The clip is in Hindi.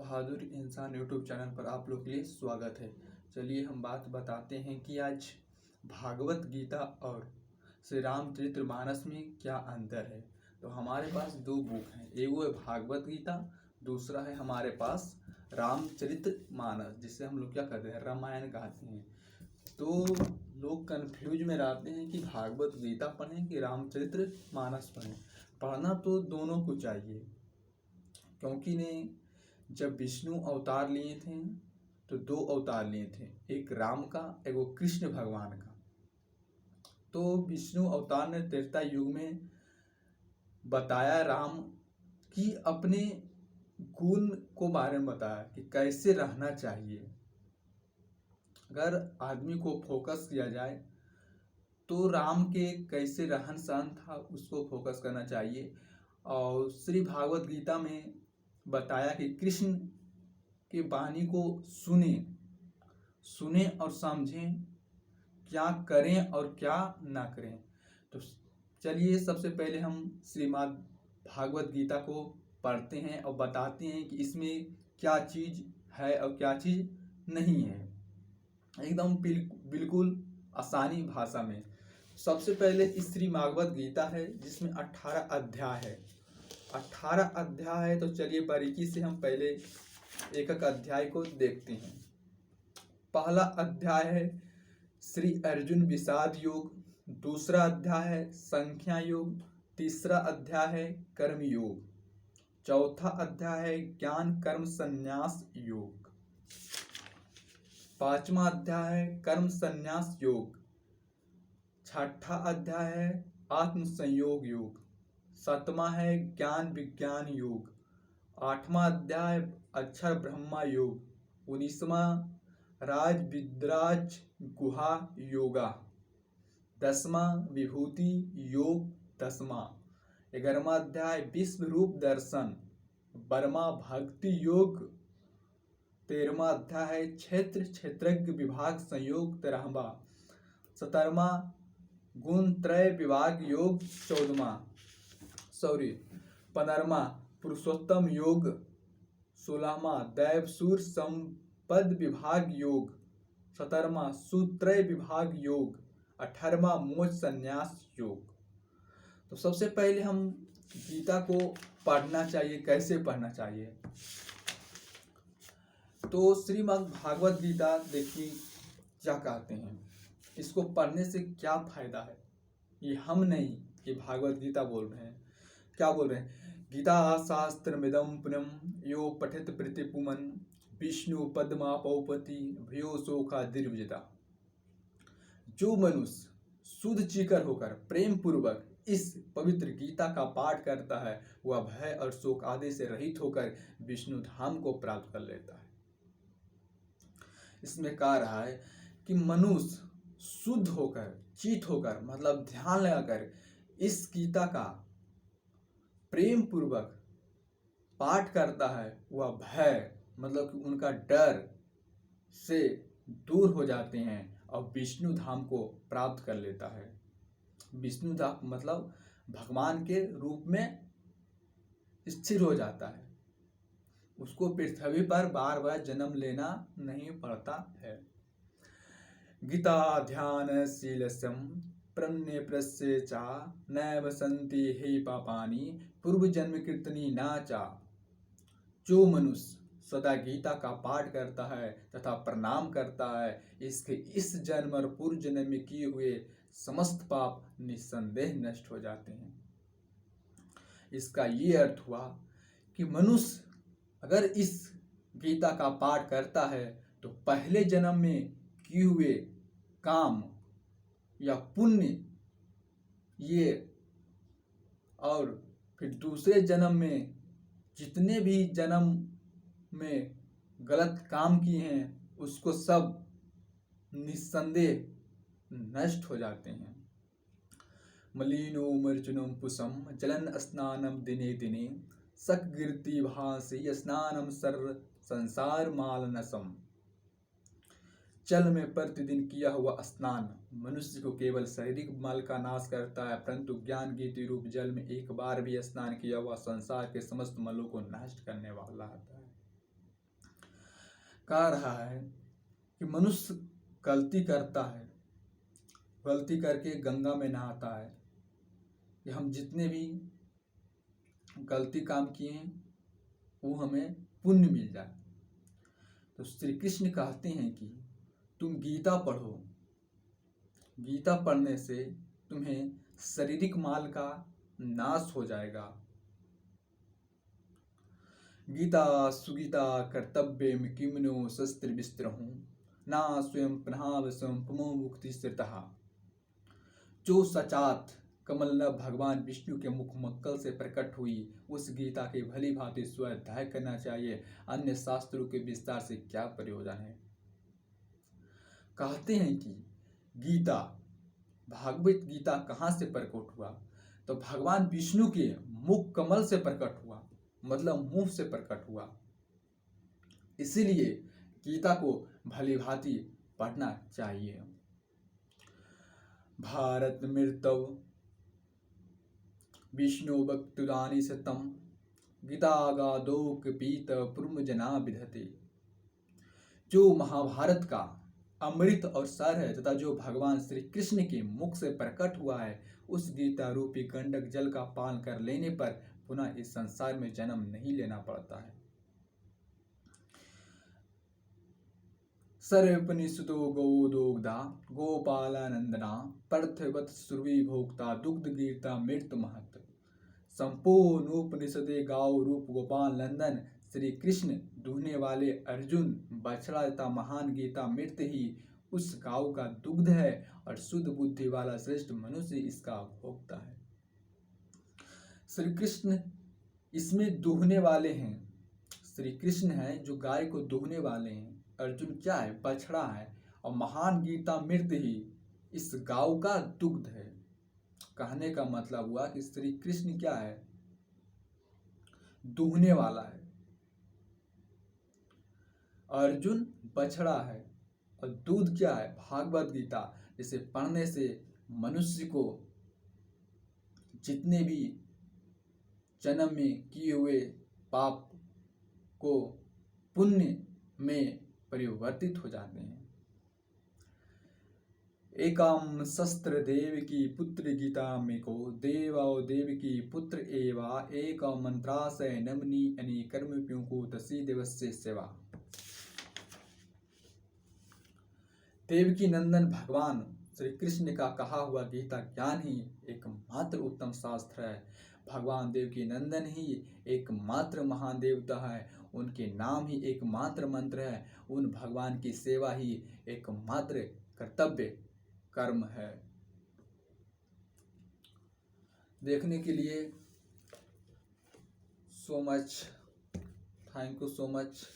बहादुर इंसान यूट्यूब चैनल पर आप लोग के लिए स्वागत है। चलिए हम बात बताते हैं कि आज भागवत गीता और श्री रामचरितमानस में क्या अंतर है। तो हमारे पास दो बुक हैं, एक वो है भागवत गीता, दूसरा है हमारे पास रामचरितमानस, जिससे हम लोग क्या करते हैं, रामायण कहते हैं। तो लोग कंफ्यूज में रहते हैं कि भागवत गीता पढ़ें कि रामचरितमानस पढ़ें। पढ़ना तो दोनों को चाहिए, क्योंकि ने जब विष्णु अवतार लिए थे तो दो अवतार लिए थे, एक राम का एक वो कृष्ण भगवान का। तो विष्णु अवतार ने त्रेता युग में बताया राम की अपने गुण को बारे में बताया कि कैसे रहना चाहिए। अगर आदमी को फोकस किया जाए तो राम के कैसे रहन सहन था उसको फोकस करना चाहिए। और श्री भागवत गीता में बताया कि कृष्ण की वाणी को सुने और समझें, क्या करें और क्या ना करें। तो चलिए सबसे पहले हम श्रीमद् भागवत गीता को पढ़ते हैं और बताते हैं कि इसमें क्या चीज़ है और क्या चीज़ नहीं है, एकदम बिल्कुल आसानी भाषा में। सबसे पहले इस श्री भागवत गीता है जिसमें 18 अध्याय है। 18 अध्याय है, तो चलिए बारीकी से हम पहले एक एक अध्याय को देखते हैं। पहला अध्याय है श्री अर्जुन विषाद योग, दूसरा अध्याय है संख्या योग, तीसरा अध्याय है कर्म योग, चौथा अध्याय है ज्ञान कर्म संन्यास योग, पांचवा अध्याय है कर्म संन्यास योग, छठा अध्याय है आत्म संयोग योग, सातवां है ज्ञान विज्ञान योग, आठवां अध्याय अक्षर ब्रह्मा योग, 19वां राज विद्राज गुहा योगा, 10वां विभूति योग 10वां, 11वां अध्याय विश्व रूप दर्शन, 12वां भक्ति योग, 13वां अध्याय है क्षेत्र क्षेत्रज्ञ विभाग संयोग 13वां, 17वां गुण त्रय विभाग योग 15वां पुरुषोत्तम योग, 16वां दैव सूर संपद विभाग योग, 17वां सूत्रय विभाग योग, 18वां मोक्ष संन्यास योग। तो सबसे पहले हम गीता को पढ़ना चाहिए, कैसे पढ़ना चाहिए। तो श्रीमद् भागवत गीता देखिए क्या कहते हैं, इसको पढ़ने से क्या फायदा है। ये हम नहीं, ये भागवत गीता बोल रहे हैं। क्या बोल रहे हैं, गीता शास्त्रमिदं पुनम यो पठित प्रतिपुमन विष्णु पद्मा पौपति भयो शोका दीर्घता। जो मनुष्य शुद्ध चिकर होकर प्रेम पूर्वक इस पवित्र गीता का पाठ करता है वह भय और शोक आदि से रहित होकर विष्णु धाम को प्राप्त कर लेता है। इसमें कह रहा है कि मनुष्य शुद्ध होकर चित होकर मतलब ध्यान लगाकर इस गीता का प्रेम पूर्वक पाठ करता है वह भय मतलब कि उनका डर से दूर हो जाते हैं और विष्णु धाम को प्राप्त कर लेता है। विष्णु धाम मतलब भगवान के रूप में स्थिर हो जाता है, उसको पृथ्वी पर बार बार जन्म लेना नहीं पड़ता है। गीता ध्यान शीलस्यम प्रण्य प्रस्य चा नैव सन्ति हे पापानि पूर्व जन्म कीर्तनी नाचा। जो मनुष्य सदा गीता का पाठ करता है तथा प्रणाम करता है, इसके इस जन्म और पूर्व जन्म में किए हुए समस्त पाप निस्संदेह नष्ट हो जाते हैं। इसका ये अर्थ हुआ कि मनुष्य अगर इस गीता का पाठ करता है तो पहले जन्म में किए हुए काम या पुण्य ये, और फिर दूसरे जन्म में जितने भी जन्म में गलत काम किए हैं उसको सब निस्संदेह नष्ट हो जाते हैं। मलिनो मर्जुनम पुषम जलन स्नानम दिने दिने सकगीर्ति भासी स्नानम सर्व संसार मालनसम। जल में प्रतिदिन किया हुआ स्नान मनुष्य को केवल शारीरिक मल का नाश करता है, परंतु ज्ञान गीति रूप जल में एक बार भी स्नान किया हुआ संसार के समस्त मलों को नष्ट करने वाला आता है। कह रहा है कि मनुष्य गलती करता है, गलती करके गंगा में नहाता है कि हम जितने भी गलती काम किए हैं वो हमें पुण्य मिल जाए। तो श्री कृष्ण कहते हैं कि तुम गीता पढ़ो, गीता पढ़ने से तुम्हें शारीरिक माल का नाश हो जाएगा। गीता सुगीता कर्तव्यम किमनो शस्त्र विस्त्रहूं ना स्वयं प्रभाव स्वयं पुमो मुक्ति स्थितः। जो सचात कमल न भगवान विष्णु के मुखमक्कल से प्रकट हुई उस गीता के भली भांति स्वाध्याय करना चाहिए, अन्य शास्त्रों के विस्तार से क्या प्रयोजन है। कहते हैं कि गीता, भागवत गीता कहाँ से प्रकट हुआ, तो भगवान विष्णु के मुख कमल से प्रकट हुआ, मतलब मुंह से प्रकट हुआ। इसीलिए गीता को भली भांति पढ़ना चाहिए। भारत मृतव विष्णु भक्तुदानी सतम गीतागादोक पीत पुर्मजना विधते। जो महाभारत का अमृत और सार है तथा जो भगवान श्री कृष्ण के मुख से प्रकट हुआ है, उस गीता रूपी गंडक जल का पान कर लेने पर पुनः इस संसार में जन्म नहीं लेना पड़ता है। सर्वोपनिषदो गोदोग्धा गोपालानंदना पार्थवत सुरभि भोक्ता दुग्ध गीता मृत महत। संपूर्ण उपनिषदे गाओ रूप गोपाल नंदन श्री कृष्ण दूहने वाले अर्जुन बछड़ा तथा महान गीता मृत ही उस गांव का दुग्ध है और शुद्ध बुद्धि वाला श्रेष्ठ मनुष्य इसका भोक्ता है। श्री कृष्ण इसमें दूहने वाले हैं, श्री कृष्ण है जो गाय को दूहने वाले हैं, अर्जुन क्या है, बछड़ा है, और महान गीता मृत ही इस गांव का दुग्ध है। कहने का मतलब हुआ कि श्री कृष्ण क्या है, दूहने वाला है, अर्जुन बछड़ा है, और दूध क्या है, भागवत गीता, जिसे पढ़ने से मनुष्य को जितने भी जन्म में किए हुए पाप को पुण्य में परिवर्तित हो जाते हैं। एकाम शस्त्र देव की पुत्र गीता में को देव देव की पुत्र एवा एक मंत्राशय नमनी अनि कर्मप्यों को दसी देवस्य सेवा। देवकी नंदन भगवान श्री कृष्ण का कहा हुआ गीता ज्ञान ही एकमात्र उत्तम शास्त्र है। भगवान देवकी नंदन ही एकमात्र महान देवता है, उनके नाम ही एकमात्र मंत्र है, उन भगवान की सेवा ही एकमात्र कर्तव्य कर्म है। देखने के लिए so much, thank you so much.